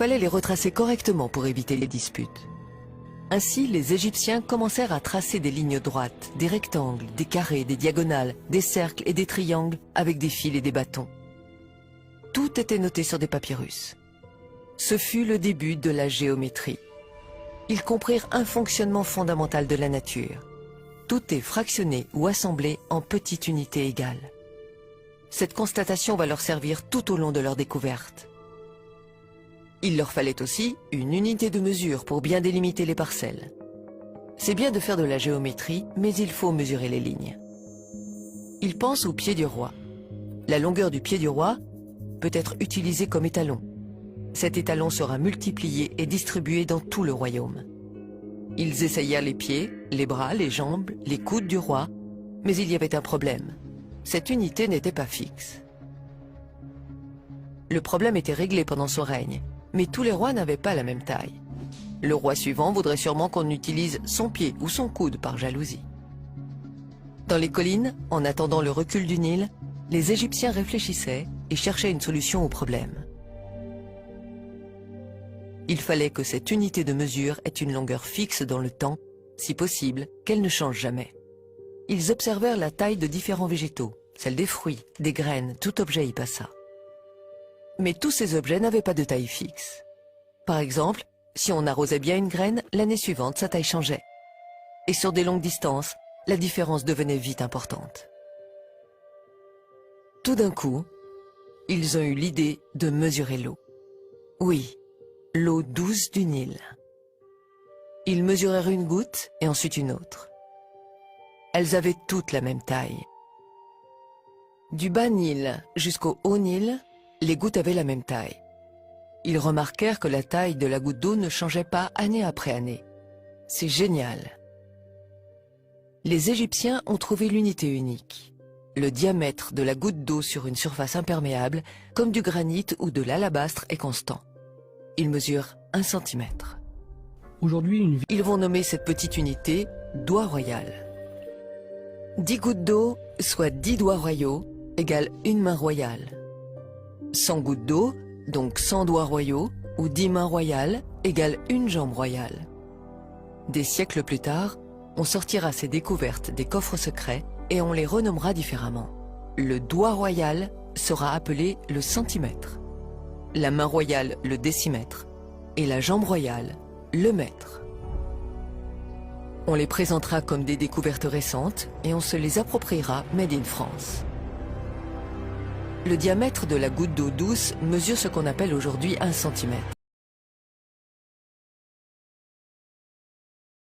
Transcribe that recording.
fallait les retracer correctement pour éviter les disputes. Ainsi, les Égyptiens commencèrent à tracer des lignes droites, des rectangles, des carrés, des diagonales, des cercles et des triangles avec des fils et des bâtons. Tout était noté sur des papyrus. Ce fut le début de la géométrie. Ils comprirent un fonctionnement fondamental de la nature. Tout est fractionné ou assemblé en petites unités égales. Cette constatation va leur servir tout au long de leur découverte. Il leur fallait aussi une unité de mesure pour bien délimiter les parcelles. C'est bien de faire de la géométrie, mais il faut mesurer les lignes. Ils pensent au pied du roi. La longueur du pied du roi peut être utilisée comme étalon. Cet étalon sera multiplié et distribué dans tout le royaume. Ils essayèrent les pieds, les bras, les jambes, les coudes du roi, mais il y avait un problème. Cette unité n'était pas fixe. Le problème était réglé pendant son règne, mais tous les rois n'avaient pas la même taille. Le roi suivant voudrait sûrement qu'on utilise son pied ou son coude par jalousie. Dans les collines, en attendant le recul du Nil, les Égyptiens réfléchissaient et cherchaient une solution au problème. Il fallait que cette unité de mesure ait une longueur fixe dans le temps, si possible, qu'elle ne change jamais. Ils observèrent la taille de différents végétaux, celle des fruits, des graines, tout objet y passa. Mais tous ces objets n'avaient pas de taille fixe. Par exemple, si on arrosait bien une graine, l'année suivante, sa taille changeait. Et sur des longues distances, la différence devenait vite importante. Tout d'un coup, ils ont eu l'idée de mesurer l'eau. Oui, l'eau douce du Nil. Ils mesurèrent une goutte et ensuite une autre. Elles avaient toutes la même taille. Du bas Nil jusqu'au haut Nil, les gouttes avaient la même taille. Ils remarquèrent que la taille de la goutte d'eau ne changeait pas année après année. C'est génial. Les Égyptiens ont trouvé l'unité unique. Le diamètre de la goutte d'eau sur une surface imperméable, comme du granit ou de l'alabastre, est constant. Il mesure 1 cm. Aujourd'hui, Ils vont nommer cette petite unité doigt royal. 10 gouttes d'eau, soit 10 doigts royaux, égale une main royale. 100 gouttes d'eau, donc 100 doigts royaux, ou 10 mains royales, égale une jambe royale. Des siècles plus tard, on sortira ces découvertes des coffres secrets et on les renommera différemment. Le doigt royal sera appelé le centimètre, la main royale le décimètre et la jambe royale le mètre. On les présentera comme des découvertes récentes et on se les appropriera made in France. Le diamètre de la goutte d'eau douce mesure ce qu'on appelle aujourd'hui 1 cm.